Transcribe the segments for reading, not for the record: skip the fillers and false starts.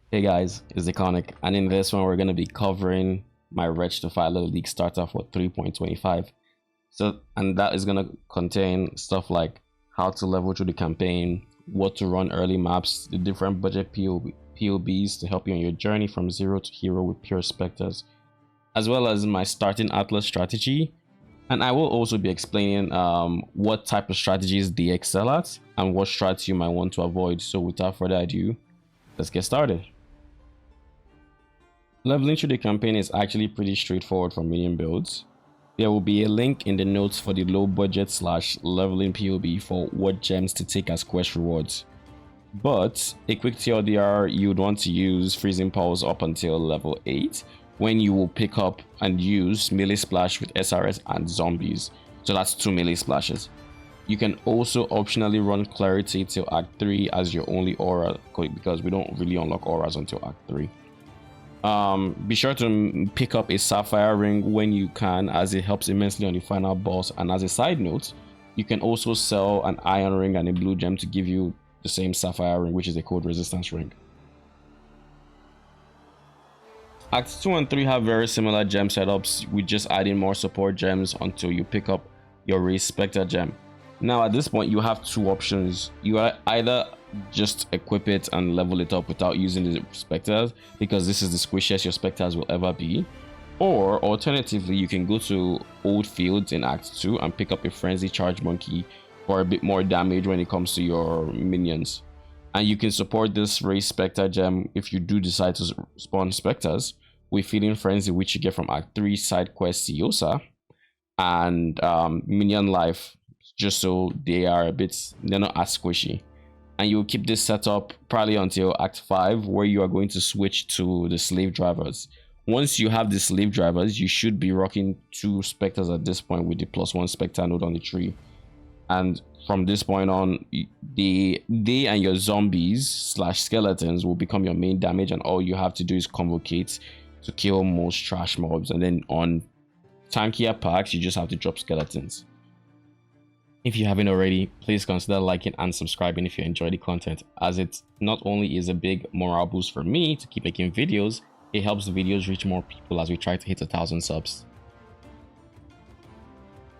Hey guys, it's Dconnic, and in this one we're going to be covering my Wretch Defiler League starter for 3.25. And that is going to contain stuff like how to level through the campaign, what to run early maps, the different budget POBs to help you on your journey from zero to hero with pure Spectres, as well as my starting Atlas strategy. And I will also be explaining what type of strategies they excel at and what strats you might want to avoid. So without further ado, let's get started. Leveling through the campaign is actually pretty straightforward for minion builds. There will be a link in the notes for the low budget / leveling POB for what gems to take as quest rewards. But a quick TLDR, you would want to use Freezing Pulse up until level 8, when you will pick up and use melee splash with SRS and zombies. So that's 2 melee splashes. You can also optionally run Clarity till Act 3 as your only aura, because we don't really unlock auras until Act 3. Be sure to pick up a Sapphire Ring when you can, as it helps immensely on the final boss. And as a side note, you can also sell an Iron Ring and a Blue Gem to give you the same Sapphire Ring, which is a Cold Resistance Ring. Acts 2 and 3 have very similar gem setups, with just adding more support gems until you pick up your Raise Spectre gem. Now at this point you have two options. You are either just equip it and level it up without using the Spectres, because this is the squishiest your Spectres will ever be, or alternatively you can go to Old Fields in Act 2 and pick up a Frenzy Charge Monkey for a bit more damage when it comes to your minions. And you can support this Raise Spectre gem if you do decide to spawn Spectres with Feeding Frenzy, which you get from Act 3 side quest Siosa, and Minion Life, just so they're not as squishy. And you'll keep this setup probably until Act 5, where you are going to switch to the Slave Drivers. Once you have the Slave Drivers, you should be rocking 2 Spectres at this point with the +1 Spectre node on the tree. And from this point on, they and your zombies / skeletons will become your main damage, and all you have to do is convocate to kill most trash mobs. And then on tankier packs, you just have to drop skeletons. If you haven't already, please consider liking and subscribing if you enjoy the content, as it not only is a big morale boost for me to keep making videos, it helps the videos reach more people as we try to hit 1,000 subs.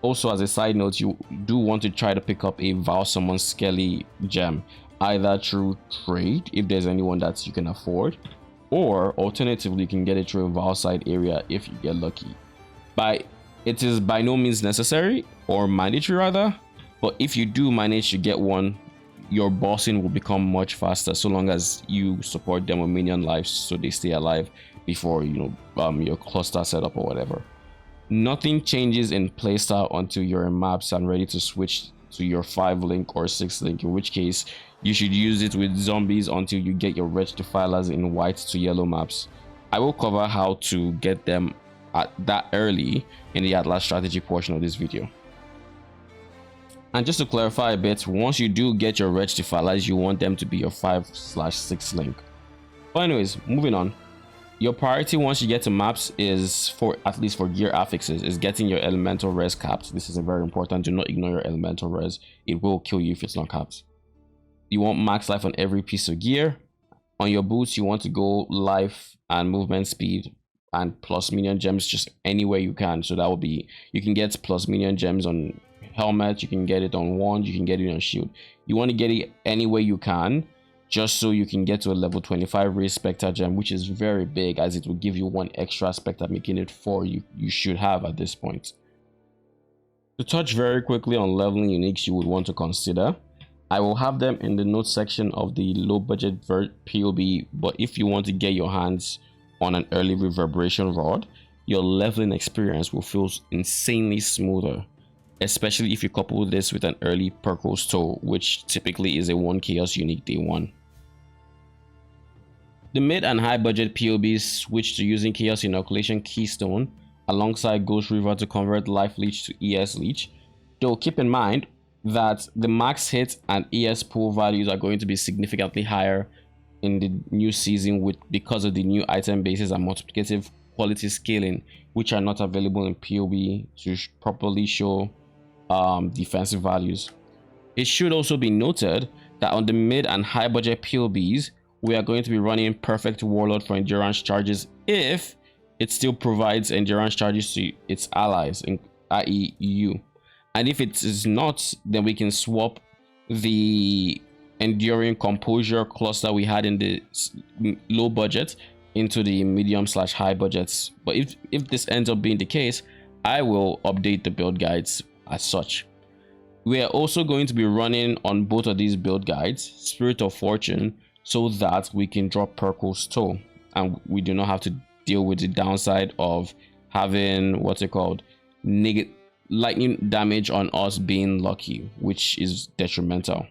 Also, as a side note, you do want to try to pick up a Vow Summon Skelly gem, either through trade if there's anyone that you can afford, or alternatively you can get it through a Vow side area if you get lucky. It is by no means necessary, or mandatory rather, but if you do manage to get one, your bossing will become much faster, so long as you support them with minion lives so they stay alive before your cluster setup or whatever. Nothing changes in playstyle until you're in maps and ready to switch to your 5 link or 6 link, in which case you should use it with zombies until you get your Wretch Defilers in white to yellow maps. I will cover how to get them at that early in the Atlas strategy portion of this video. And just to clarify a bit, once you do get your Wretch Defilers, you want them to be your 5/6 link. But anyways, moving on. Your priority once you get to maps is, at least for gear affixes, is getting your elemental res capped. This is very important. Do not ignore your elemental res. It will kill you if it's not capped. You want max life on every piece of gear. On your boots, you want to go life and movement speed and plus minion gems just anywhere you can. So that will be, you can get plus minion gems on helmet, you can get it on wand, you can get it on shield. You want to get it anywhere you can, just so you can get to a level 25 Raise Spectre gem, which is very big, as it will give you 1 extra Spectre, making it 4 you should have at this point. To touch very quickly on leveling uniques you would want to consider, I will have them in the notes section of the low budget POB, but if you want to get your hands on an early reverberation rod, your leveling experience will feel insanely smoother, especially if you couple this with an early Perkos Toe, which typically is a 1 chaos unique day 1. The mid and high budget POBs switch to using Chaos Inoculation Keystone alongside Ghost River to convert Life Leech to ES Leech, though keep in mind that the max hit and ES pool values are going to be significantly higher in the new season because of the new item bases and multiplicative quality scaling, which are not available in POB to properly show defensive values. It should also be noted that on the mid and high budget POBs, we are going to be running Perfect Warlord for endurance charges if it still provides endurance charges to its allies, i.e. you. And if it is not, then we can swap the enduring composure cluster we had in the low budget into the medium/high budgets. But if this ends up being the case, I will update the build guides as such. We are also going to be running on both of these build guides Spirit of Fortune, so that we can drop Perkle's Toe and we do not have to deal with the downside of having what's it called, lightning damage on us being lucky, which is detrimental.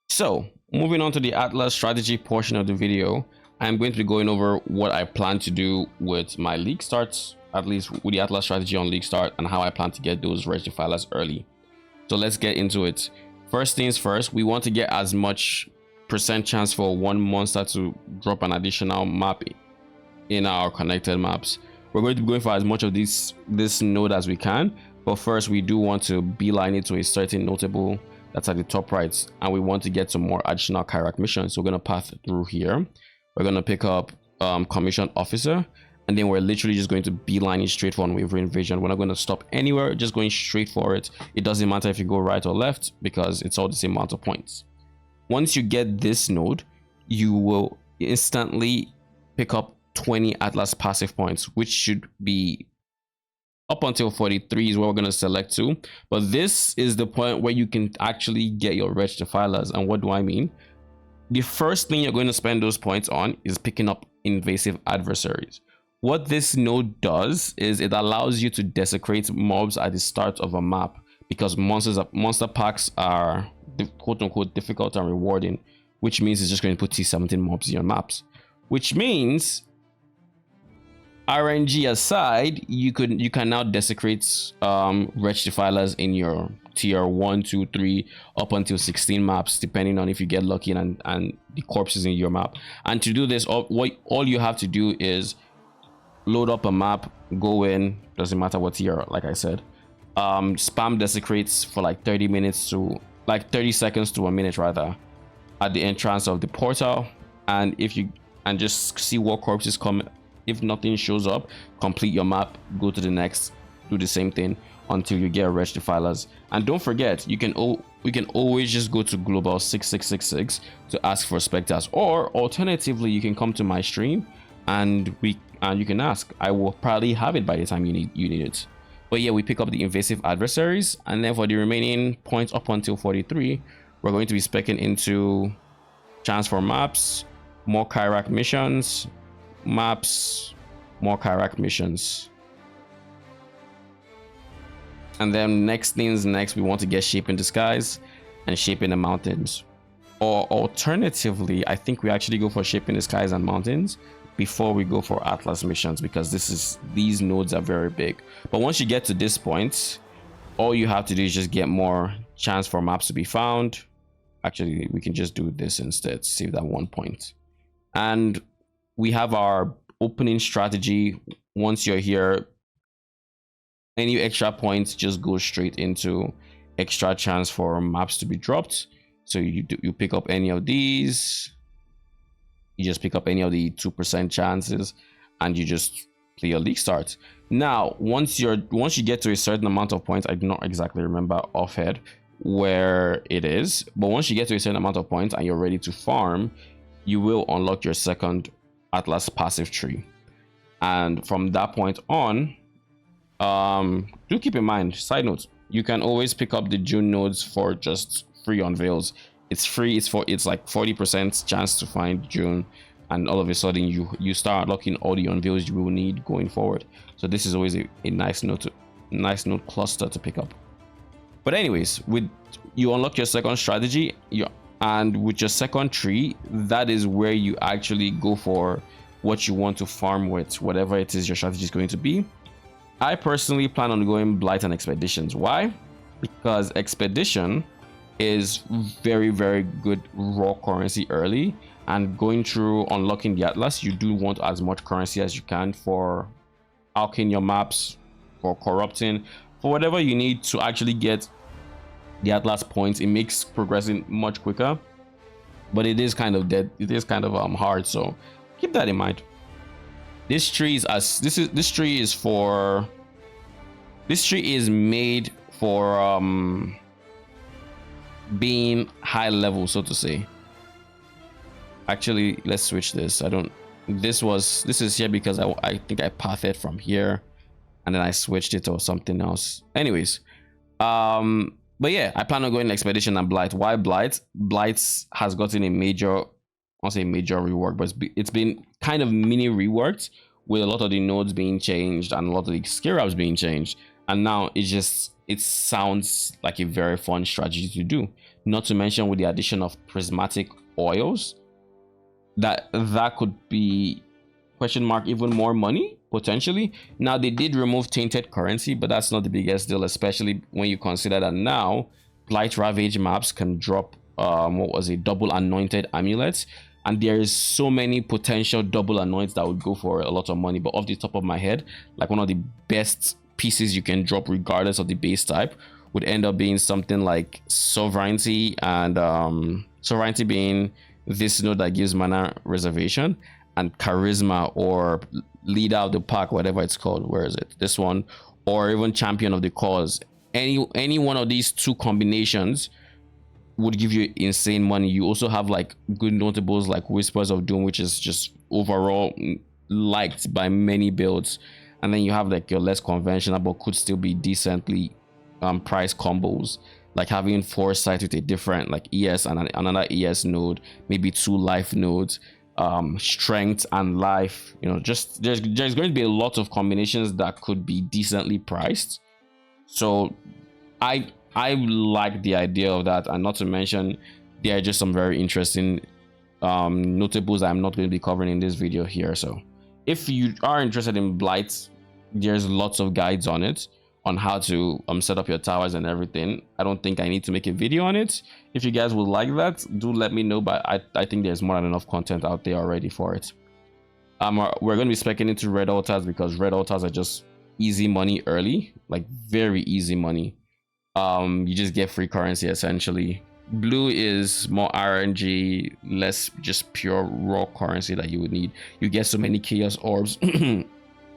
So moving on to the Atlas strategy portion of the video, I'm going to be going over what I plan to do with my league starts, at least with the Atlas strategy on league start, and how I plan to get those reg defilers early. So let's get into it. First things first, we want to get as much % chance for one monster to drop an additional map in our connected maps. We're going to be going for as much of this node as we can, but first we do want to beeline it to a certain notable that's at the top right, and we want to get some more additional Chirac missions. So we're going to path through here. We're going to pick up Commissioned Officer, and then we're literally just going to beeline it straight for Unwavering Vision. We're not going to stop anywhere, just going straight for it. It doesn't matter if you go right or left because it's all the same amount of points. Once you get this node, you will instantly pick up 20 Atlas passive points, which should be up until 43 is where we're going to select to. But this is the point where you can actually get your reg defilers. And what do I mean? The first thing you're going to spend those points on is picking up invasive adversaries. What this node does is it allows you to desecrate mobs at the start of a map, because monster packs are quote-unquote difficult and rewarding, which means it's just going to put T17 mobs in your maps, which means RNG aside, you can now desecrate reg defilers in your tier 1, 2, 3 up until 16 maps, depending on if you get lucky and the corpses in your map. And to do this, all you have to do is load up a map, go in, doesn't matter what tier, like I said, spam desecrates for like 30 minutes to like 30 seconds to a minute rather at the entrance of the portal, and just see what corpses come. If nothing shows up, complete your map, go to the next, do the same thing until you get reg defilers. And don't forget, we can always just go to global 6666 to ask for Spectres, or alternatively you can come to my stream and you can ask. I will probably have it by the time you need it. But yeah, we pick up the invasive adversaries, and then for the remaining points up until 43, we're going to be speccing into chance for maps, more Chirac missions, maps, more Chirac missions. And then next, we want to get Shape in Disguise and Shape in the Mountains. Or alternatively, I think we actually go for Shape in Disguise and Mountains before we go for Atlas missions, because these nodes are very big. But once you get to this point, all you have to do is just get more chance for maps to be found. Actually, we can just do this instead, save that 1 point. And we have our opening strategy. Once you're here, any extra points just go straight into extra chance for maps to be dropped. So you pick up any of these, you just pick up any of the 2% chances, and you just play your league start. Now once you get to a certain amount of points, I do not exactly remember offhand where it is, but once you get to a certain amount of points and you're ready to farm, you will unlock your second Atlas passive tree. And from that point on, do keep in mind, side note, you can always pick up the June nodes for just free unveils. It's free, it's like 40% chance to find June, and all of a sudden you start unlocking all the unveils you will need going forward. So this is always a nice node cluster to pick up. But anyways, you unlock your second strategy, and with your second tree, that is where you actually go for what you want to farm with, whatever it is your strategy is going to be. I personally plan on going Blight and Expeditions. Why? Because Expedition is very, very good raw currency early, and going through unlocking the Atlas, you do want as much currency as you can for alking your maps, for corrupting, for whatever you need to actually get the Atlas points. It makes progressing much quicker but it is kind of dead. It is kind of hard, so keep that in mind. This tree is made for being high level, so to say. Actually, let's switch this. This is here because I think I pathed from here and then I switched it or something else. Anyways, but yeah, I plan on going expedition and blight. Why blight? Blight has gotten a major, I'll say major rework, but it's been kind of mini reworked with a lot of the nodes being changed and a lot of the skill ups being changed. And now it sounds like a very fun strategy to do. Not to mention with the addition of prismatic oils, that could be question mark even more money potentially. Now they did remove tainted currency, but that's not the biggest deal, especially when you consider that now blight ravage maps can drop what was it, double anointed amulets, and there is so many potential double anoints that would go for a lot of money. But off the top of my head, like one of the best pieces you can drop regardless of the base type would end up being something like sovereignty, and sovereignty being this node that gives mana reservation, and charisma or leader of the pack, whatever it's called. Where is it? This one, or even champion of the cause. Any one of these two combinations would give you insane money. You also have like good notables like Whispers of Doom, which is just overall liked by many builds, and then you have like your less conventional but could still be decently priced combos, like having Foresight with a different like ES and another ES node, maybe 2 life nodes, strength and life. You know, just there's going to be a lot of combinations that could be decently priced. So I like the idea of that, and not to mention there are just some very interesting notables I'm not going to be covering in this video here. So if you are interested in blight, there's lots of guides on it, on how to set up your towers and everything. I don't think I need to make a video on it. If you guys would like that, do let me know, but I think there's more than enough content out there already for it. We're going to be specking into red altars because red altars are just easy money early, like very easy money. You just get free currency essentially. Blue is more RNG, less just pure raw currency that you would need. You get so many chaos orbs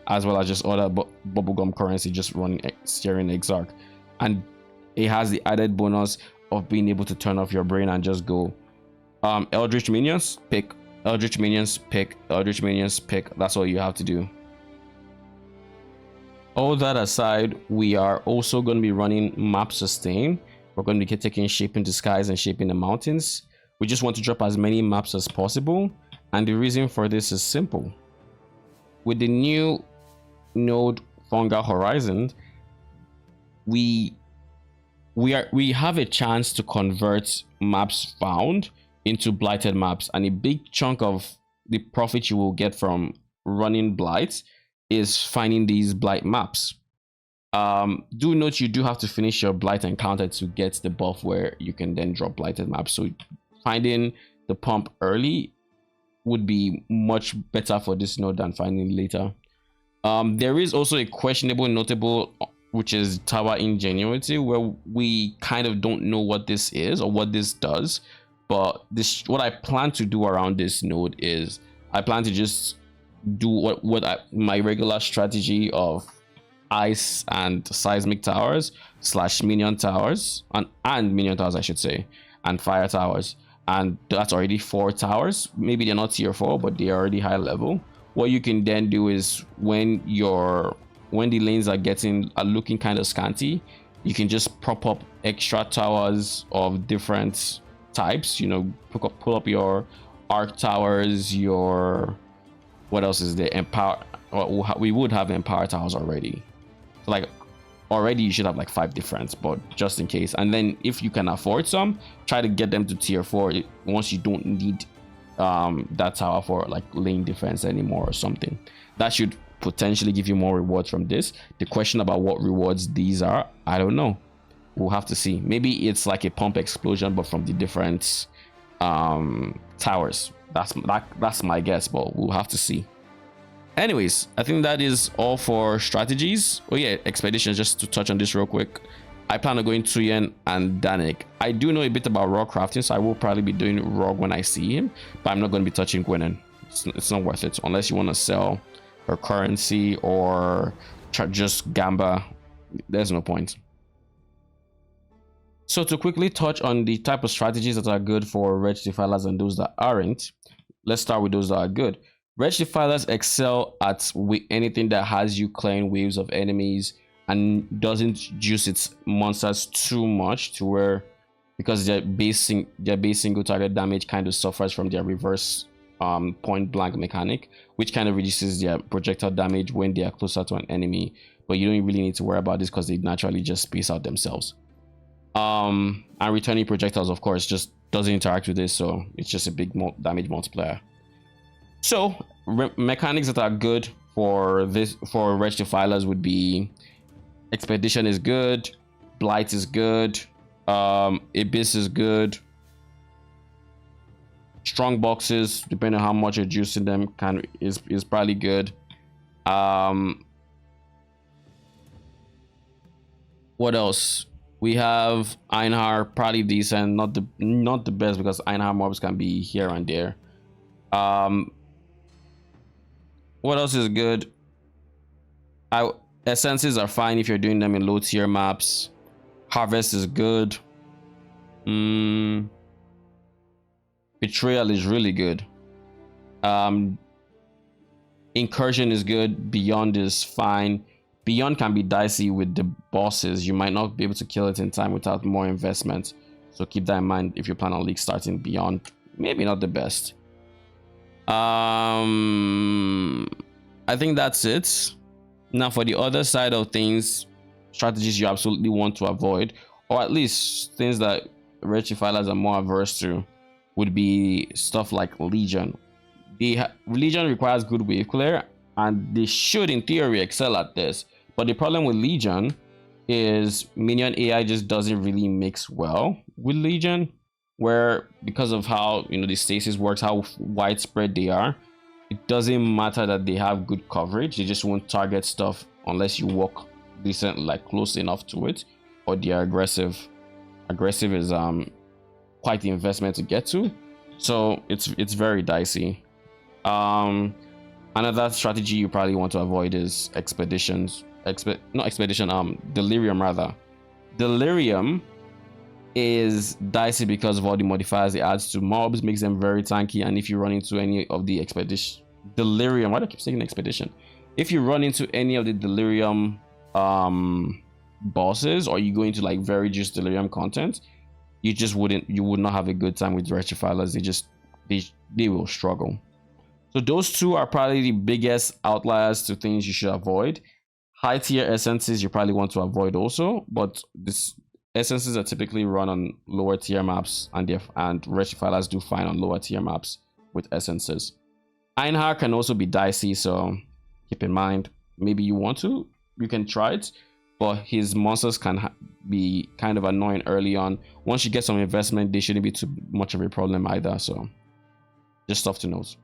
as well as just other bubblegum currency just running steering Exarch, and it has the added bonus of being able to turn off your brain and just go Eldritch minions, pick Eldritch minions, pick Eldritch minions, pick. That's all you have to do. All that aside, we are also going to be running map sustain. We're going to be taking shape in the skies and shape in the mountains. We just want to drop as many maps as possible, and the reason for this is simple. With the new node Fungal Horizon, we have a chance to convert maps found into blighted maps, and a big chunk of the profit you will get from running blight is finding these blight maps. Do note you do have to finish your blight encounter to get the buff where you can then drop blighted maps, so finding the pump early would be much better for this node than finding later. There is also a questionable notable, which is Tower Ingenuity, where we kind of don't know what this is or what this does, but what I plan to do around this node is I plan to just do my regular strategy of ice and seismic towers / minion towers and minion towers, I should say, and fire towers, and that's already 4 towers. Maybe they're not tier 4, but they're already high level. What you can then do is when the lanes are looking kind of scanty, you can just prop up extra towers of different types. You know, pull up your arc towers, your what else is there? Empower. We would have empower towers already. So like already you should have like 5 different, but just in case. And then if you can afford some, try to get them to tier 4 once you don't need that tower for like lane defense anymore or something. That should potentially give you more rewards from this. The question about what rewards these are, I don't know. We'll have to see. Maybe it's like a pump explosion, but from the different towers. That's my guess, but we'll have to see. Anyways, I think that is all for strategies. Oh yeah, expeditions, just to touch on this real quick. I plan on going Tuyen and Dconnic. I do know a bit about Raw crafting, so I will probably be doing Raw when I see him, but I'm not going to be touching Gwenin. It's not worth it unless you want to sell her currency or just Gamba. There's no point. So to quickly touch on the type of strategies that are good for Reg Defilers and those that aren't, let's start with those that are good. Reg Defilers excel at anything that has you clearing waves of enemies and doesn't juice its monsters too much to where, because their base single target damage kind of suffers from their reverse point blank mechanic, which kind of reduces their projectile damage when they are closer to an enemy. But you don't really need to worry about this because they naturally just space out themselves. And returning projectiles, of course, just doesn't interact with this, so it's just a big damage multiplier. So mechanics that are good for Reg Defilers would be Expedition is good, Blight is good, Abyss is good, Strong Boxes, depending on how much you're juicing them, is probably good. What else? We have Einhar, probably decent, not the best because Einhar mobs can be here and there. What else is good? Essences are fine if you're doing them in low tier maps. Harvest is good. Betrayal is really good. Incursion is good. Beyond is fine. Beyond can be dicey with the bosses. You might not be able to kill it in time without more investment. So keep that in mind if you plan on League starting. Beyond, maybe not the best. I think that's it. Now for the other side of things, strategies you absolutely want to avoid, or at least things that Reg Defilers are more averse to, would be stuff like Legion. Legion requires good wave clear, and they should in theory excel at this. But the problem with Legion is minion AI just doesn't really mix well with Legion, where because of how the stasis works, how widespread they are, it doesn't matter that they have good coverage. They just won't target stuff unless you walk decent, like close enough to it, or they are aggressive. Aggressive is quite the investment to get to, so it's very dicey. Another strategy you probably want to avoid is Delirium rather. Delirium is dicey because of all the modifiers it adds to mobs, makes them very tanky, and if you run into any of the Delirium, why do I keep saying expedition? If you run into any of the Delirium bosses, or you go into like very just Delirium content, you would not have a good time with Reg Defilers. They will struggle. So those two are probably the biggest outliers to things you should avoid. High tier essences you probably want to avoid also, but essences are typically run on lower tier maps, and Reg Defilers do fine on lower tier maps with essences. Einhar can also be dicey, so keep in mind, maybe you can try it, but his monsters can be kind of annoying early on. Once you get some investment, they shouldn't be too much of a problem either, so just stuff to note.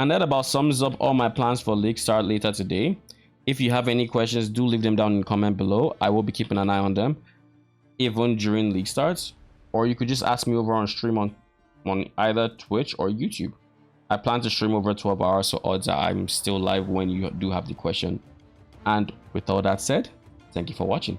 And that about sums up all my plans for League Start later today. If you have any questions, do leave them down in the comment below. I will be keeping an eye on them, even during League starts, or you could just ask me over on stream on either Twitch or YouTube. I plan to stream over 12 hours, so odds are I'm still live when you do have the question. And with all that said, thank you for watching.